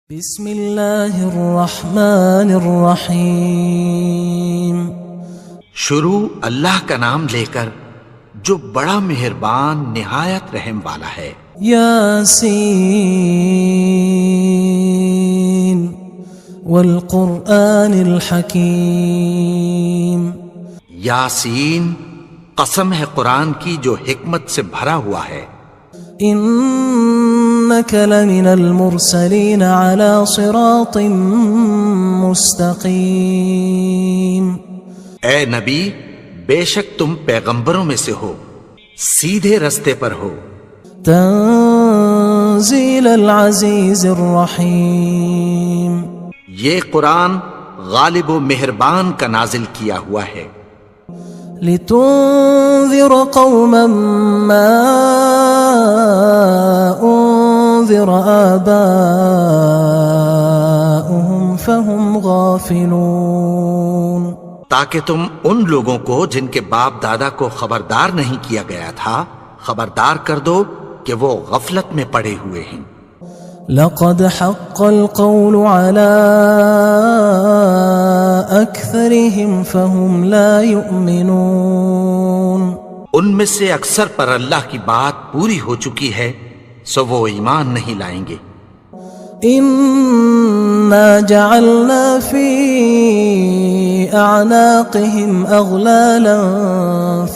بسم اللہ الرحمن الرحیم۔ شروع اللہ کا نام لے کر جو بڑا مہربان نہایت رحم والا ہے۔ یاسین والقرآن الحکیم۔ یاسین، قسم ہے قرآن کی جو حکمت سے بھرا ہوا ہے۔ انک لمن المرسلین علی صراط مستقیم۔ اے نبی، بے شک تم پیغمبروں میں سے ہو، سیدھے رستے پر ہو۔ تنزیل العزیز الرحیم۔ یہ قرآن غالب و مہربان کا نازل کیا ہوا ہے۔ لتنذر قوما ما انذر آباؤهم فهم غافلون۔ تاکہ تم ان لوگوں کو جن کے باپ دادا کو خبردار نہیں کیا گیا تھا خبردار کر دو کہ وہ غفلت میں پڑے ہوئے ہیں۔ لقد حق القول على أكثرهم فهم لا يؤمنون۔ ان میں سے اکثر پر اللہ کی بات پوری ہو چکی ہے سو وہ ایمان نہیں لائیں گے۔ إنا جعلنا في أعناقهم أغلالا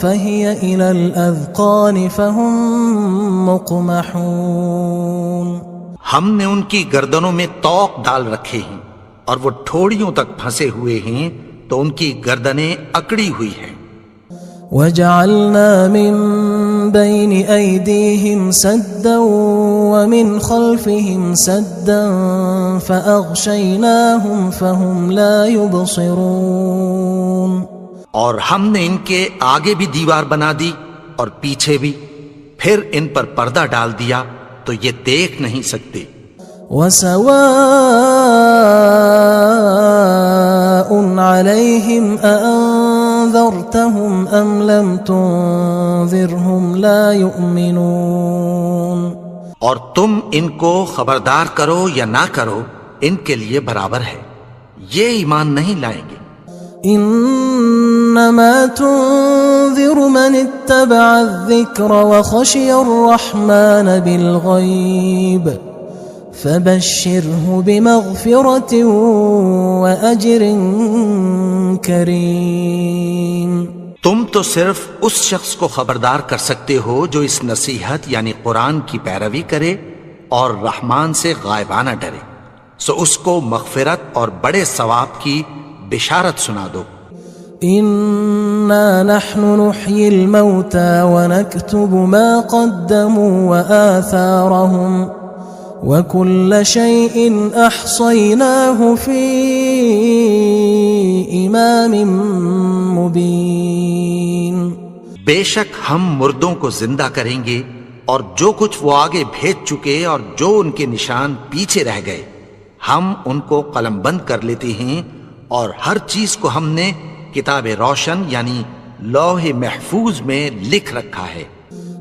فهي إلى الأذقان فهم مقمحون۔ ہم نے ان کی گردنوں میں طوق ڈال رکھے ہیں اور وہ ٹھوڑیوں تک پھنسے ہوئے ہیں تو ان کی گردنیں اکڑی ہوئی ہیں۔ وَجَعَلْنَا مِن بَيْنِ أَيْدِيهِمْ سَدًّا وَمِنْ خَلْفِهِمْ سَدًّا فَأَغْشَيْنَاهُمْ فَهُمْ لَا يُبْصِرُونَ۔ اور ہم نے ان کے آگے بھی دیوار بنا دی اور پیچھے بھی، پھر ان پر پردہ ڈال دیا تو یہ دیکھ نہیں سکتے۔ وَسَوَاءٌ عَلَيْهِمْ أَأَنذَرْتَهُمْ أَمْ لَمْ تُنذِرْهُمْ لَا يُؤْمِنُونَ۔ اور تم ان کو خبردار کرو یا نہ کرو ان کے لیے برابر ہے، یہ ایمان نہیں لائیں گے۔ انما تنذر من اتبع الذکر وخشی الرحمن بالغیب فبشره بمغفرة وأجر کریم۔ تم تو صرف اس شخص کو خبردار کر سکتے ہو جو اس نصیحت یعنی قرآن کی پیروی کرے اور رحمان سے غائبانہ ڈرے، سو اس کو مغفرت اور بڑے ثواب کی بشارت سنا دو۔ انا نحن نحيي الموتى ونكتب ما قدموا وآثارهم وكل شيء احصيناه في امام مبين۔ بے شک ہم مردوں کو زندہ کریں گے اور جو کچھ وہ آگے بھیج چکے اور جو ان کے نشان پیچھے رہ گئے ہم ان کو قلم بند کر لیتے ہیں، اور ہر چیز کو ہم نے کتاب روشن یعنی لوح محفوظ میں لکھ رکھا ہے۔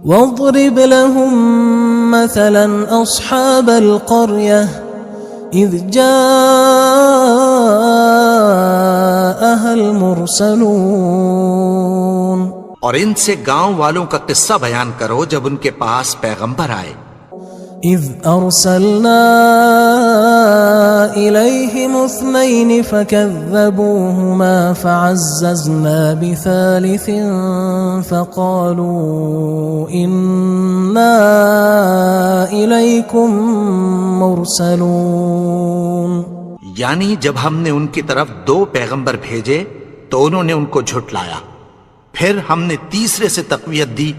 واضرب لهم مثلا اصحاب القرية اذ جاءها المرسلون۔ اور ان سے گاؤں والوں کا قصہ بیان کرو جب ان کے پاس پیغمبر آئے۔ اذ ارسلنا الیہم اثنین فکذبوہما فعززنا بثالث فقالوا انا الیکم مرسلون۔ یعنی جب ہم نے ان کی طرف 2 پیغمبر بھیجے تو انہوں نے ان کو جھٹلایا، پھر ہم نے تیسرے سے تقویت دی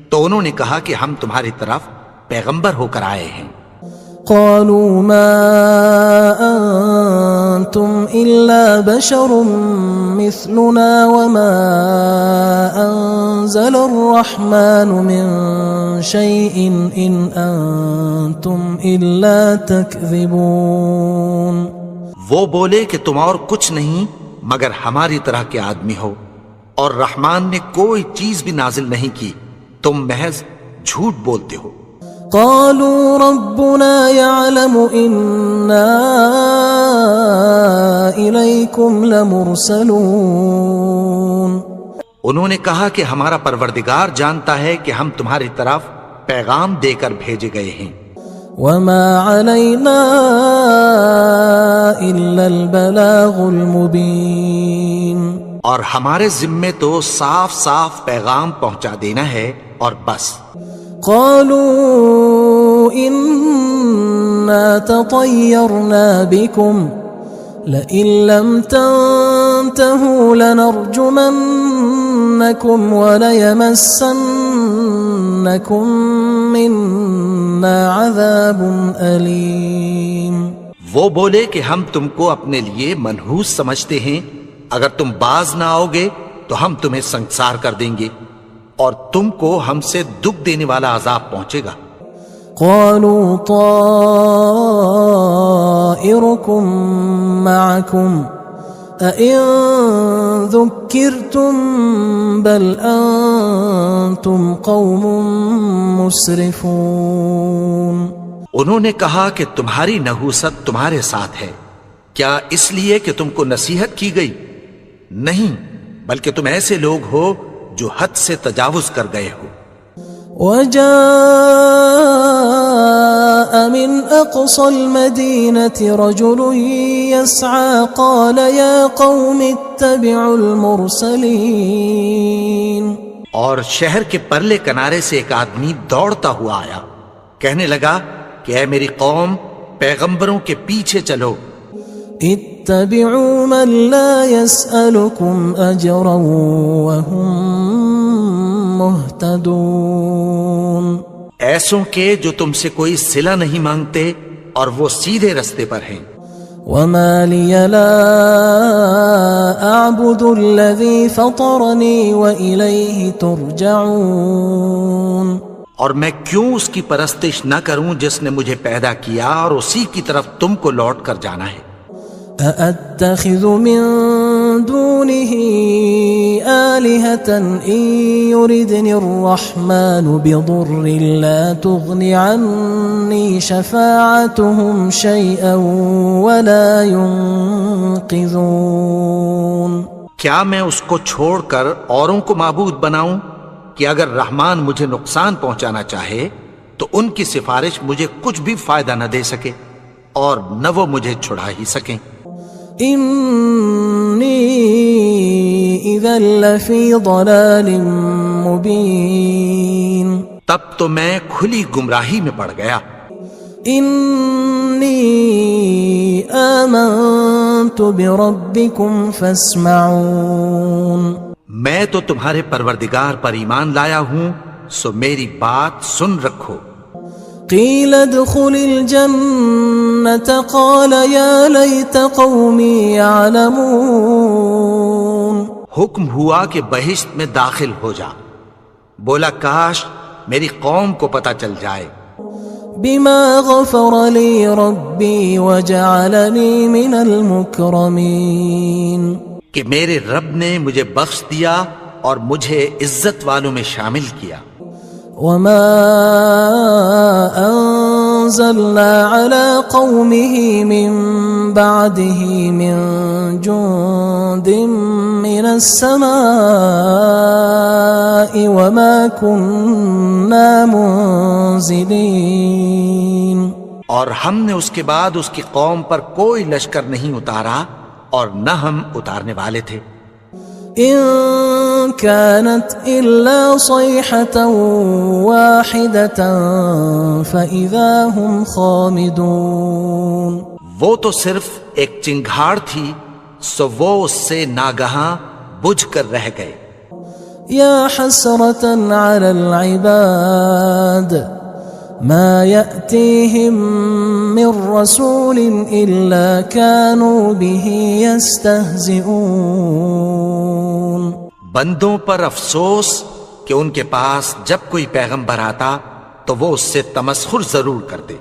تو انہوں نے کہا کہ ہم تمہاری طرف پیغمبر ہو کر آئے ہیں۔ قالوا ما انتم الا بشر مثلنا وما انزل الرحمن من شيء ان انتم الا تكذبون۔ وہ بولے کہ تم اور کچھ نہیں مگر ہماری طرح کے آدمی ہو، اور رحمان نے کوئی چیز بھی نازل نہیں کی، تم محض جھوٹ بولتے ہو۔ قالوا ربنا يعلم إنا إليكم لمرسلون. انہوں نے کہا کہ ہمارا پروردگار جانتا ہے کہ ہم تمہاری طرف پیغام دے کر بھیجے گئے ہیں. وما علينا إلا البلاغ المبين. اور ہمارے ذمے تو صاف صاف پیغام پہنچا دینا ہے اور بس. قالوا إنا تطيرنا بكم لئن لم تنتهوا لنرجمنكم وليمسنكم منا عذاب أليم. وہ بولے کہ ہم تم کو اپنے لیے منحوس سمجھتے ہیں، اگر تم باز نہ آؤ گے تو ہم تمہیں سنگسار کر دیں گے اور تم کو ہم سے دکھ دینے والا عذاب پہنچے گا. قالوا طائركم معكم أئن ذكرتم بل أنتم قوم مسرفون. انہوں نے کہا کہ تمہاری نحوست تمہارے ساتھ ہے، کیا اس لیے کہ تم کو نصیحت کی گئی؟ نہیں، بلکہ تم ایسے لوگ ہو جو حد سے تجاوز کر گئے ہو. وجاء من أقصى المدينة رجل يسعى قال يا قوم اتبعوا المرسلين. اور شہر کے پرلے کنارے سے ایک آدمی دوڑتا ہوا آیا، کہنے لگا کہ اے میری قوم، پیغمبروں کے پیچھے چلو. اتبعوا من لا يسألكم أجرا وهم مهتدون. ایسوں کے جو تم سے کوئی صلہ نہیں مانگتے اور وہ سیدھے رستے پر ہیں. وما لي لا أعبد الذي فطرني وإليه ترجعون. اور میں کیوں اس کی پرستش نہ کروں جس نے مجھے پیدا کیا اور اسی کی طرف تم کو لوٹ کر جانا ہے. أأتخذ من دونه آلهة إن يردني الرحمن بضر لا تغن عني شفاعتهم شيئا ولا ينقذون. کیا میں اس کو چھوڑ کر اوروں کو معبود بناؤں کہ اگر رحمان مجھے نقصان پہنچانا چاہے تو ان کی سفارش مجھے کچھ بھی فائدہ نہ دے سکے اور نہ وہ مجھے چھڑا ہی سکیں. إني إذا لفي ضلال مبين. تب تو میں کھلی گمراہی میں پڑ گیا. إني آمنت بربكم فاسمعون. میں تو تمہارے پروردگار پر ایمان لایا ہوں، سو میری بات سن رکھو. قيل ادخل الجنة قال يا ليت قومي يعلمون. حکم ہوا کہ بہشت میں داخل ہو جا. بولا کاش میری قوم کو پتہ چل جائے. بما غفر لي ربي وجعلني من المكرمين. کہ میرے رب نے مجھے بخش دیا اور مجھے عزت والوں میں شامل کیا. وما أنزلنا على قومه من بعده من جند من السماء وما كنا منزلين. اور ہم نے اس کے بعد اس کی قوم پر کوئی لشکر نہیں اتارا اور نہ ہم اتارنے والے تھے. إن كانت إلا صيحة واحدة فإذا هم خامدون. وہ تو صرف ایک چنگھاڑ تھی، سو وہ اس سے ناگہاں بجھ کر رہ گئے. يا حسرة على العباد ما يأتيهم من رسول إلا كانوا به يستهزئون. بندوں پر افسوس کہ ان کے پاس جب کوئی پیغمبر آتا تو وہ اس سے تمسخر ضرور کرتے.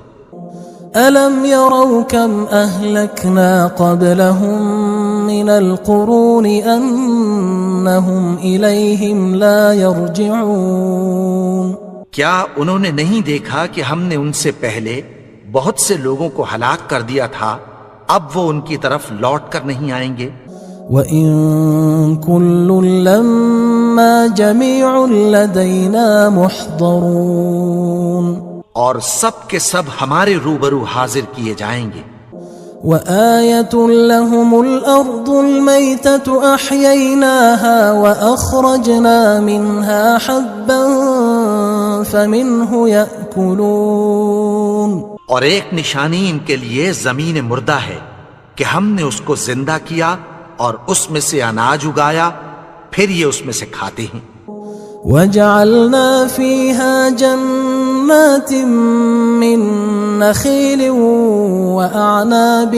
ألم يروا كم أهلكنا قبلهم من القرون أنهم إليهم لا يرجعون. کیا انہوں نے نہیں دیکھا کہ ہم نے ان سے پہلے بہت سے لوگوں کو ہلاک کر دیا تھا، اب وہ ان کی طرف لوٹ کر نہیں آئیں گے؟ وَإِن كُلٌّ لَمَّا جَمِيعٌ لَدَيْنَا مُحْضَرُونَ، اور سب کے سب ہمارے روبرو حاضر کیے جائیں گے۔ وَآيَةٌ لَهُمُ الْأَرْضُ الْمَيْتَةُ أَحْيَيْنَاهَا وَأَخْرَجْنَا مِنْهَا حَبًّا فَمِنْهُ يَأْكُلُونَ، اور ایک نشانی ان کے لیے زمین مردہ ہے کہ ہم نے اس کو زندہ کیا اور اس میں سے اناج اگایا، پھر یہ اس میں سے کھاتے ہیں۔ وَجَعَلْنَا فِيهَا جَنَّاتٍ مِّن نَخِيلٍ وَأَعْنَابٍ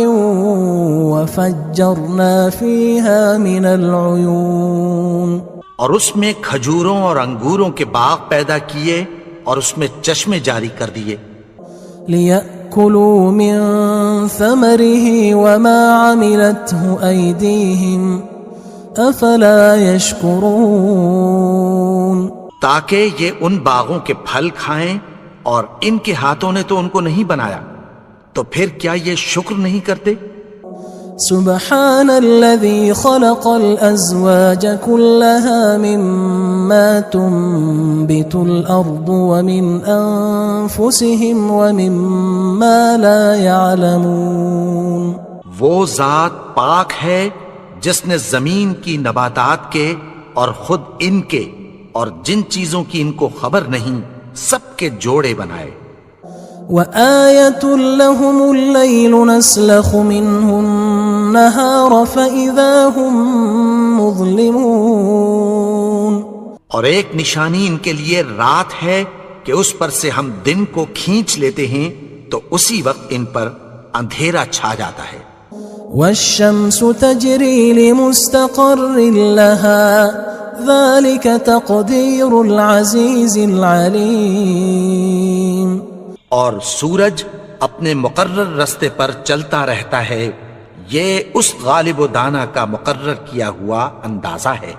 وَفَجَّرْنَا فِيهَا مِنَ الْعُيُونِ، اور اس میں کھجوروں اور انگوروں کے باغ پیدا کیے اور اس میں چشمے جاری کر دیے، لِيَأْكُلُوا مِن ثَمَرِهِ وَمَا عَمِلَتْهُ أَيْدِيهِمْ أَفَلَا يَشْكُرُونَ، تاکہ یہ ان باغوں کے پھل کھائیں، اور ان کے ہاتھوں نے تو ان کو نہیں بنایا، تو پھر کیا یہ شکر نہیں کرتے؟ سبحان الذي خلق الأزواج كلها مما تنبت الأرض ومن أنفسهم ومما لا يعلمون، وہ ذات پاک ہے جس نے زمین کی نباتات کے اور خود ان کے اور جن چیزوں کی ان کو خبر نہیں سب کے جوڑے بنائے۔ وَآيَةٌ لَهُمُ اللَّيْلُ نَسْلَخُ مِنْهُ النَّهَارَ فَإِذَا هُمْ مُظْلِمُونَ، اور ایک نشانی ان کے لیے رات ہے کہ اس پر سے ہم دن کو کھینچ لیتے ہیں تو اسی وقت ان پر اندھیرا چھا جاتا ہے۔ وَالشَّمْسُ تَجْرِي لِمُسْتَقَرٍّ لَهَا ذَلِكَ تَقْدِيرُ الْعَزِيزِ الْعَلِيمِ، اور سورج اپنے مقرر رستے پر چلتا رہتا ہے، یہ اس غالب و دانا کا مقرر کیا ہوا اندازہ ہے۔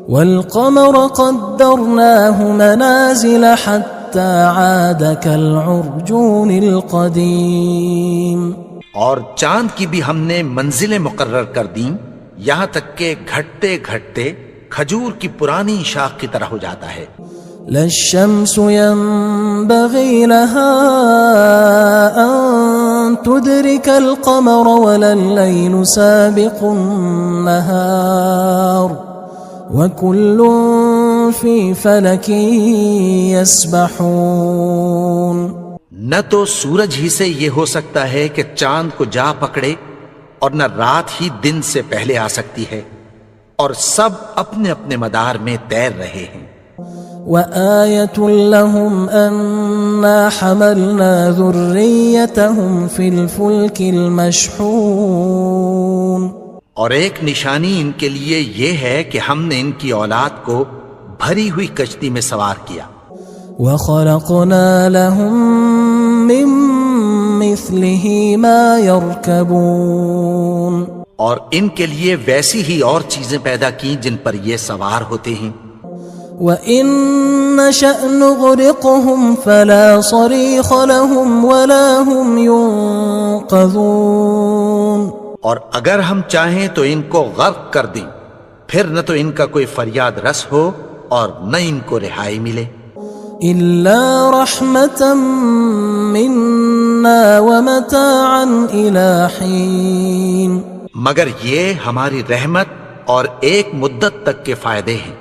وَالْقَمَرَ قَدَّرْنَاهُ مَنَازِلَ حَتَّى عَادَ كَالْعُرْجُونِ الْقَدِيمِ، اور چاند کی بھی ہم نے منزلیں مقرر کر دیں، یہاں تک کہ گھٹتے گھٹتے کھجور کی پرانی شاخ کی طرح ہو جاتا ہے۔ لا الشمس ينبغي لها أن تدرك القمر ولا الليل سابق النهار وكل في فلك يسبحون، نہ تو سورج ہی سے یہ ہو سکتا ہے کہ چاند کو جا پکڑے، اور نہ رات ہی دن سے پہلے آ سکتی ہے، اور سب اپنے اپنے مدار میں تیر رہے ہیں۔ وَآيَةٌ لَهُمْ أَنَّا حَمَلْنَا ذُرِّيَّتَهُمْ فِي الْفُلْكِ الْمَشْحُونِ، اور ایک نشانی ان کے لیے یہ ہے کہ ہم نے ان کی اولاد کو بھری ہوئی کشتی میں سوار کیا۔ وَخَلَقْنَا لَهُم مِّن مِّثْلِهِ مَا يَرْكَبُونَ، اور ان کے لیے ویسی ہی اور چیزیں پیدا کی جن پر یہ سوار ہوتے ہیں۔ وَإِن نَّشَأْ نُغْرِقْهُمْ فَلَا صَرِيخَ لَهُمْ وَلَا هُمْ يُنقَذُونَ، اور اگر ہم چاہیں تو ان کو غرق کر دیں، پھر نہ تو ان کا کوئی فریاد رس ہو اور نہ ان کو رہائی ملے۔ إِلَّا رَحْمَةً مِّنَّا وَمَتَاعًا إِلَى حِينٍ، مگر یہ ہماری رحمت اور ایک مدت تک کے فائدے ہیں۔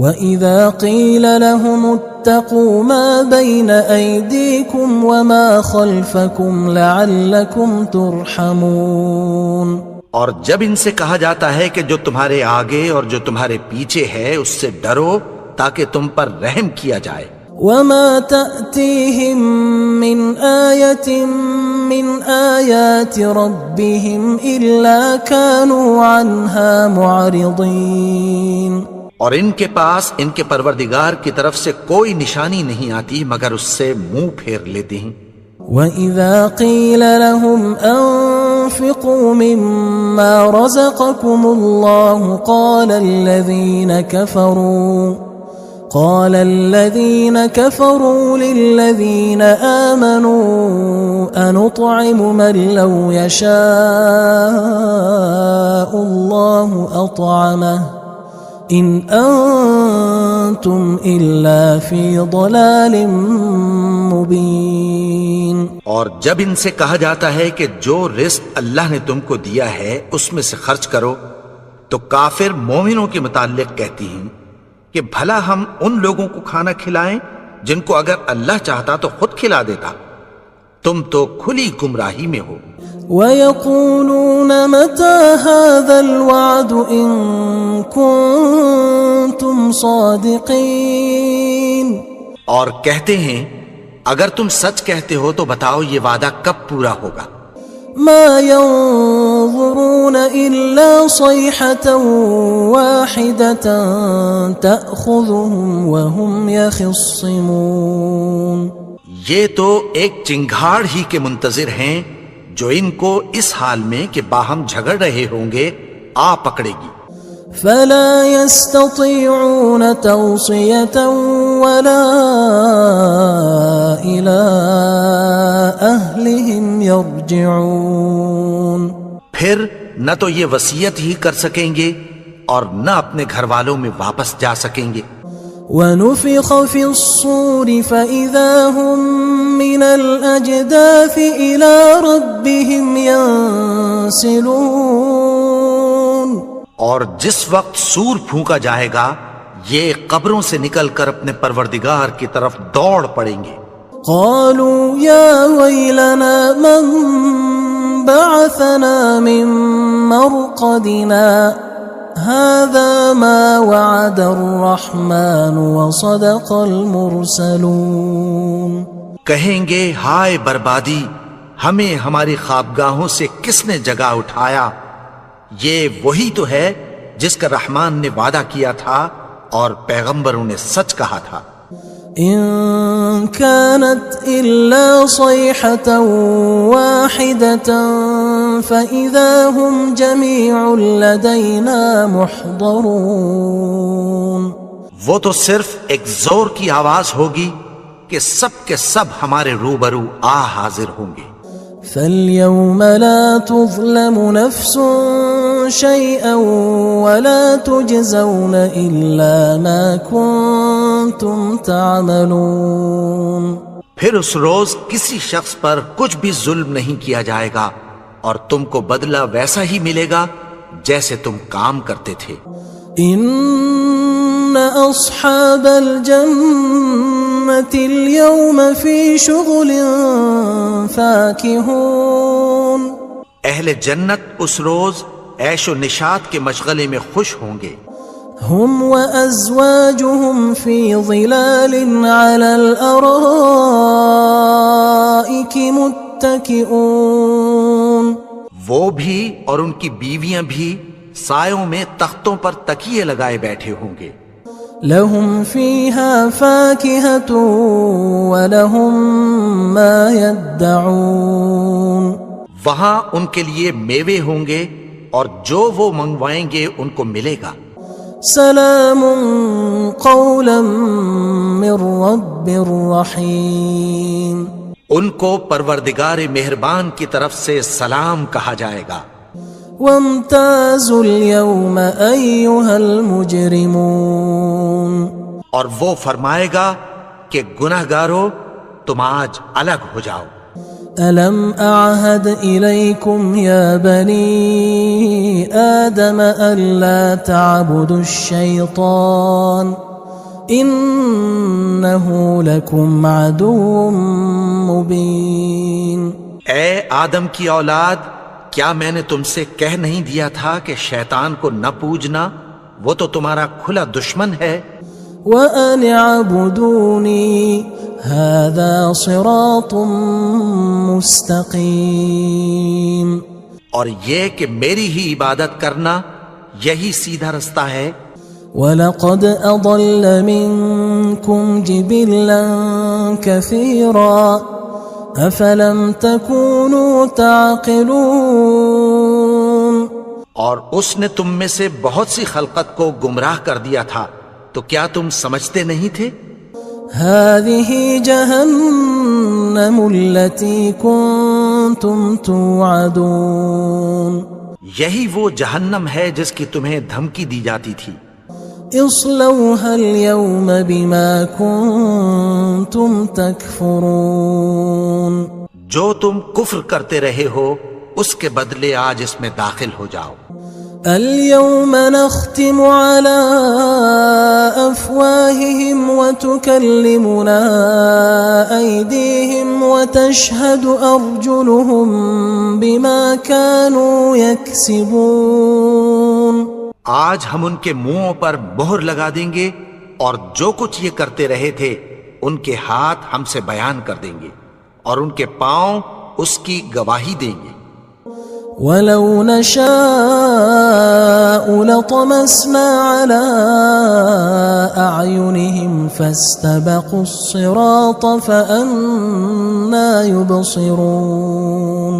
وَإِذَا قِيلَ لَهُمُ اتَّقُوا مَا بَيْنَ أَيْدِيكُمْ وَمَا خَلْفَكُمْ لَعَلَّكُمْ تُرْحَمُونَ، اور جب ان سے کہا جاتا ہے کہ جو تمہارے آگے اور جو تمہارے پیچھے ہے اس سے ڈرو تاکہ تم پر رحم کیا جائے۔ وَمَا تَأْتِيهِم مِّنْ آيَةٍ مِّنْ آيَاتِ رَبِّهِمْ إِلَّا كَانُوا عَنْهَا مُعْرِضِينَ، اور ان کے پاس ان کے پروردگار کی طرف سے کوئی نشانی نہیں آتی مگر اس سے منہ پھیر لیتے ہیں۔ وَإِذَا قِيلَ لَهُمْ أَنفِقُوا مِمَّا رَزَقَكُمُ اللَّهُ قال الذين كفروا للذين آمنوا أنطعم من لو يشاء الله أطعمه إن أنتم إلا في ضلال مبين. اور جب ان سے کہا جاتا ہے کہ جو رزق اللہ نے تم کو دیا ہے اس میں سے خرچ کرو، تو کافر مومنوں کے متعلق کہتی ہیں کہ بھلا ہم ان لوگوں کو کھانا کھلائیں جن کو اگر اللہ چاہتا تو خود کھلا دیتا. تم تو کھلی گمراہی میں ہو. وَيَقُولُونَ مَتَى هَذَا الْوَعْدُ إِن كُنتُمْ صَادِقِينَ. اور کہتے ہیں اگر تم سچ کہتے ہو تو بتاؤ یہ وعدہ کب پورا ہوگا. مَا يَنظُرُونَ إِلَّا صَيْحَةً وَاحِدَةً تَأْخُذُهُمْ وَهُمْ يَخِصِّمُونَ. یہ تو ایک چنگھاڑ ہی کے منتظر ہیں جو ان کو اس حال میں کہ باہم جھگڑ رہے ہوں گے آ پکڑے گی. فَلَا يَسْتَطِيعُونَ تَوْصِيَةً وَلَا إِلَىٰ أَهْلِهِمْ يَرْجِعُونَ. پھر نہ تو یہ وصیت ہی کر سکیں گے اور نہ اپنے گھر والوں میں واپس جا سکیں گے. وَنُفِخَ فِي الصُّورِ فَإِذَا هُم مِّنَ الْأَجْدَاثِ إِلَىٰ رَبِّهِمْ يَنسِلُونَ. اور جس وقت سور پھونکا جائے گا یہ قبروں سے نکل کر اپنے پروردگار کی طرف دوڑ پڑیں گے. قالوا يا ويلنا من بعثنا من مرقدنا هذا ما وعد الرحمن وصدق المرسلون. کہیں گے ہائے بربادی، ہمیں ہماری خوابگاہوں سے کس نے جگا اٹھایا. یہ وہی تو ہے جس کا رحمان نے وعدہ کیا تھا اور پیغمبروں نے سچ کہا تھا. إن كانت إلا صيحة واحدة فإذا هم جميع لدينا محضرون. وہ تو صرف ایک زور کی آواز ہوگی کہ سب کے سب ہمارے روبرو آ حاضر ہوں گے. فَالْيَوْمَ لَا تُظْلَمُ نَفْسٌ شَيْئًا وَلَا تُجْزَوْنَ إِلَّا مَا كُنتُمْ تَعْمَلُونَ. پھر اس روز کسی شخص پر کچھ بھی ظلم نہیں کیا جائے گا اور تم کو بدلہ ویسا ہی ملے گا جیسے تم کام کرتے تھے. إِنَّ أَصْحَابَ الْجَنَّةِ الْيَوْمَ فِي شُغُلٍ فَاكِهُونَ. اہل جنت اس روز عیش و نشاط کے مشغلے میں خوش ہوں گے. هم وأزواجهم في ظلال على الأرائك متكئون. وہ بھی اور ان کی بیویاں بھی سایوں میں تختوں پر تکیے لگائے بیٹھے ہوں گے. لهم فيها فاكهة ولهم ما يدعون. وہاں ان کے لیے میوے ہوں گے اور جو وہ منگوائیں گے ان کو ملے گا. سلام قولا من رب رحیم. ان کو پروردگار مہربان کی طرف سے سلام کہا جائے گا. وامتازوا اليوم أيها المجرمون. اور وہ فرمائے گا کہ گناہگارو تم آج الگ ہو جاؤ. ألم أعهد إليكم يا بني آدم ألا تعبدوا الشيطان إنه لكم عدو مبين. اے آدم کی اولاد، کیا میں نے تم سے کہہ نہیں دیا تھا کہ شیطان کو نہ پوجنا، وہ تو تمہارا کھلا دشمن ہے. وَأَنِ اعْبُدُونِي هَذَا صِرَاطٌ مُسْتَقِيمٌ. اور یہ کہ میری ہی عبادت کرنا یہی سیدھا رستہ ہے. وَلَقَدْ أَضَلَّ مِنْكُمْ جِبِلًّا كَثِيرًا أَفَلَمْ تَكُونُوا تَعْقِلُونَ. اور اس نے تم میں سے بہت سی خلقت کو گمراہ کر دیا تھا، تو کیا تم سمجھتے نہیں تھے؟ هذه جهنم التي كنتم توعدون یہی وہ جہنم ہے جس کی تمہیں دھمکی دی جاتی تھی. اصلوها اليوم بما كنتم تكفرون جو تم کفر کرتے رہے ہو اس کے بدلے آج اس میں داخل ہو جاؤ. اليوم نختم على أفواههم وتكلمنا أيديهم وتشهد أرجلهم بما كانوا يكسبون. آج ہم ان کے منہوں پر مہر لگا دیں گے اور جو کچھ یہ کرتے رہے تھے ان کے ہاتھ ہم سے بیان کر دیں گے اور ان کے پاؤں اس کی گواہی دیں گے. ولو نشاء لطمسنا على أعينهم فاستبقوا الصراط فأنى يبصرون.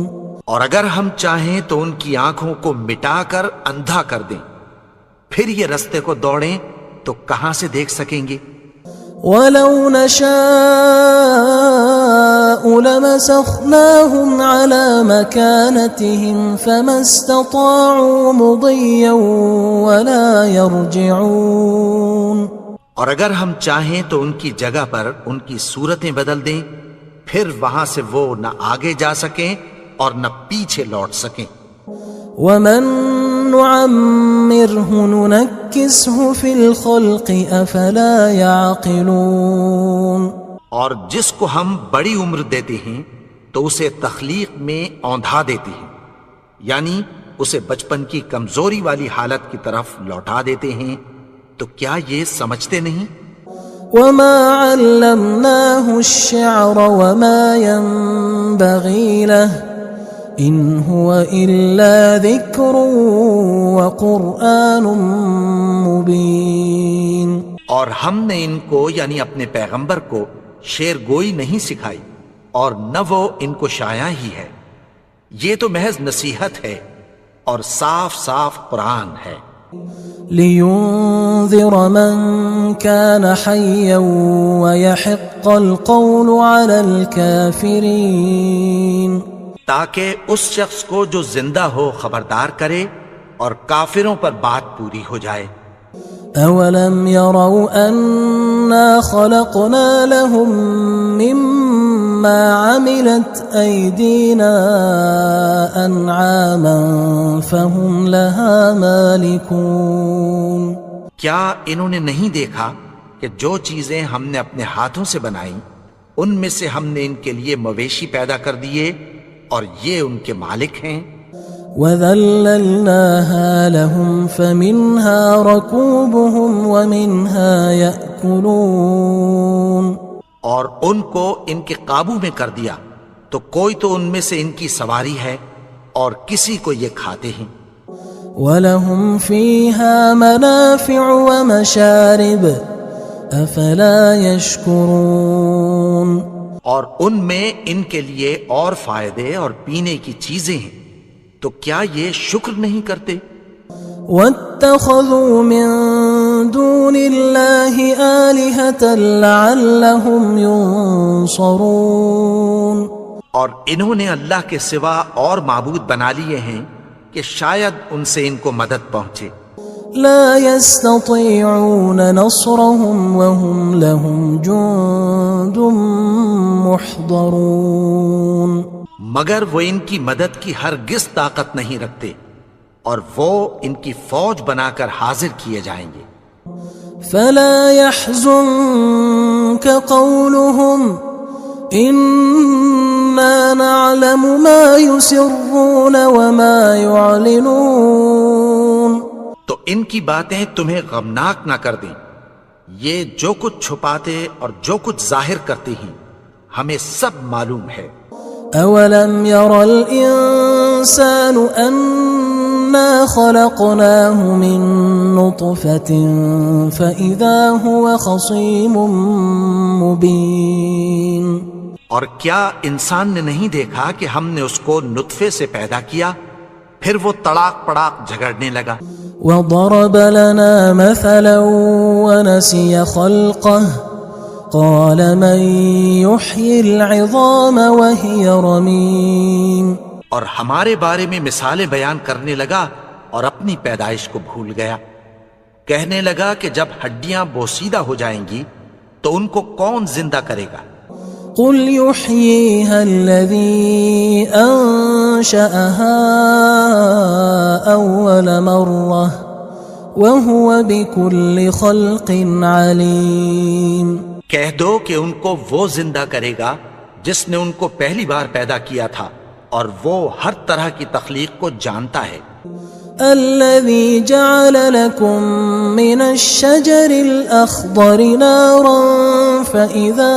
اور اگر ہم چاہیں تو ان کی آنکھوں کو مٹا کر اندھا کر دیں، پھر یہ رستے کو دوڑیں تو کہاں سے دیکھ سکیں گے. ولو نشاء لمسخناهم على مكانتهم فما استطاعوا مضيا ولا يرجعون. اور اگر ہم چاہیں تو ان کی جگہ پر ان کی صورتیں بدل دیں، پھر وہاں سے وہ نہ آگے جا سکیں اور نہ پیچھے لوٹ سکیں. ومن نعمره ننكسه في الخلق افلا يعقلون. اور جس کو ہم بڑی عمر دیتے ہیں تو اسے تخلیق میں اوندھا دیتے ہیں، یعنی اسے بچپن کی کمزوری والی حالت کی طرف لوٹا دیتے ہیں. تو کیا یہ سمجھتے نہیں؟ وما علمناه الشعر وما ينبغي له ان هو الا ذکر وقرآن مبین. اور ہم نے ان کو یعنی اپنے پیغمبر کو شعر گوئی نہیں سکھائی اور نہ وہ ان کو شاعر ہی ہے، یہ تو محض نصیحت ہے اور صاف صاف قرآن ہے. لينذر من كان حيا ويحق القول على الكافرين. تاکہ اس شخص کو جو زندہ ہو خبردار کرے اور کافروں پر بات پوری ہو جائے. اولم يروا انا خلقنا لهم مما عملت ايدينا انعاما فهم لها مالكون. کیا انہوں نے نہیں دیکھا کہ جو چیزیں ہم نے اپنے ہاتھوں سے بنائیں ان میں سے ہم نے ان کے لیے مویشی پیدا کر دیے اور یہ ان کے مالک ہیں. وَذَلَّلْنَاهَا لَهُمْ فَمِنْهَا رَكُوبُهُمْ وَمِنْهَا يَأْكُلُونَ. اور ان کو ان کے قابو میں کر دیا تو کوئی تو ان میں سے ان کی سواری ہے اور کسی کو یہ کھاتے ہیں. وَلَهُمْ فِيهَا مَنَافِعُ وَمَشَارِبُ أَفَلَا يَشْكُرُونَ. اور ان میں ان کے لیے اور فائدے اور پینے کی چیزیں ہیں، تو کیا یہ شکر نہیں کرتے؟ وَاتَّخَذُوا مِن دُونِ اللَّهِ آلِهَةً لَعَلَّهُمْ يُنصَرُونَ. اور انہوں نے اللہ کے سوا اور معبود بنا لیے ہیں کہ شاید ان سے ان کو مدد پہنچے. لا يستطيعون نصرهم وهم لهم جند محضرون. مگر وہ ان کی مدد کی ہرگز طاقت نہیں رکھتے اور وہ ان کی فوج بنا کر حاضر کیے جائیں گے. فلا يحزنك قولهم إنا نعلم ما يسرون وما يعلنون. تو ان کی باتیں تمہیں غمناک نہ کر دیں، یہ جو کچھ چھپاتے اور جو کچھ ظاہر کرتے ہیں ہمیں سب معلوم ہے. اولم ير الانسان انا خلقناه من نطفة فاذا هو خصيم مبين. اور کیا انسان نے نہیں دیکھا کہ ہم نے اس کو نطفے سے پیدا کیا، پھر وہ تڑاک پڑاک جھگڑنے لگا. وضرب لنا مثلا ونسي خلقه قال من يحيي العظام وهي رميم اور ہمارے بارے میں مثالیں بیان کرنے لگا اور اپنی پیدائش کو بھول گیا. کہنے لگا کہ جب ہڈیاں بوسیدہ ہو جائیں گی تو ان کو کون زندہ کرے گا؟ قل يحييها الذي أنشأها أول مرة وهو بكل خلق عليم. کہہ دو کہ ان کو وہ زندہ کرے گا جس نے ان کو پہلی بار پیدا کیا تھا اور وہ ہر طرح کی تخلیق کو جانتا ہے. الذي جعل لكم من الشجر الأخضر نارا فإذا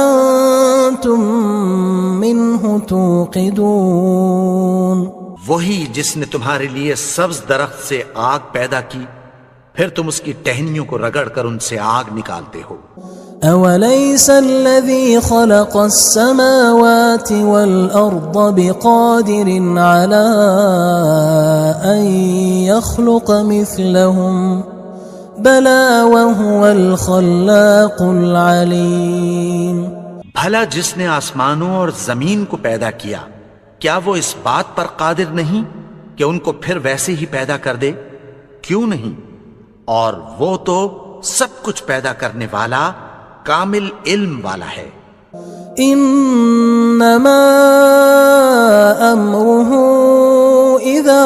أنتم منه توقدون. وہی جس نے تمہارے لیے سبز درخت سے آگ پیدا کی پھر تم اس کی ٹہنیوں کو رگڑ کر ان سے آگ نکالتے ہو. أوليس الذي خلق السماوات والأرض بقادر على أن يخلق مثلهم بلى وهو الخلاق العليم. بھلا جس نے آسمانوں اور زمین کو پیدا کیا کیا وہ اس بات پر قادر نہیں کہ ان کو پھر ویسے ہی پیدا کر دے؟ کیوں نہیں؟ اور وہ تو سب کچھ پیدا کرنے والا کامل علم والا ہے. انما امره اذا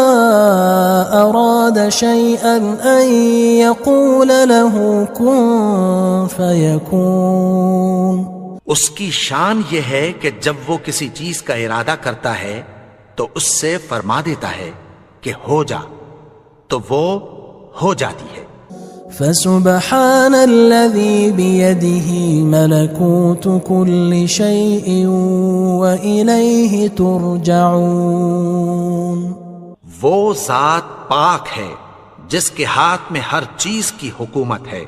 اراد شيئا ان يقول له كن فيكون. اس کی شان یہ ہے کہ جب وہ کسی چیز کا ارادہ کرتا ہے تو اس سے فرما دیتا ہے کہ ہو جا تو وہ ہو جاتی ہے. فسبحان الذي بيده ملكوت كل شيء وإليه ترجعون. وہ ذات پاک ہے جس کے ہاتھ میں ہر چیز کی حکومت ہے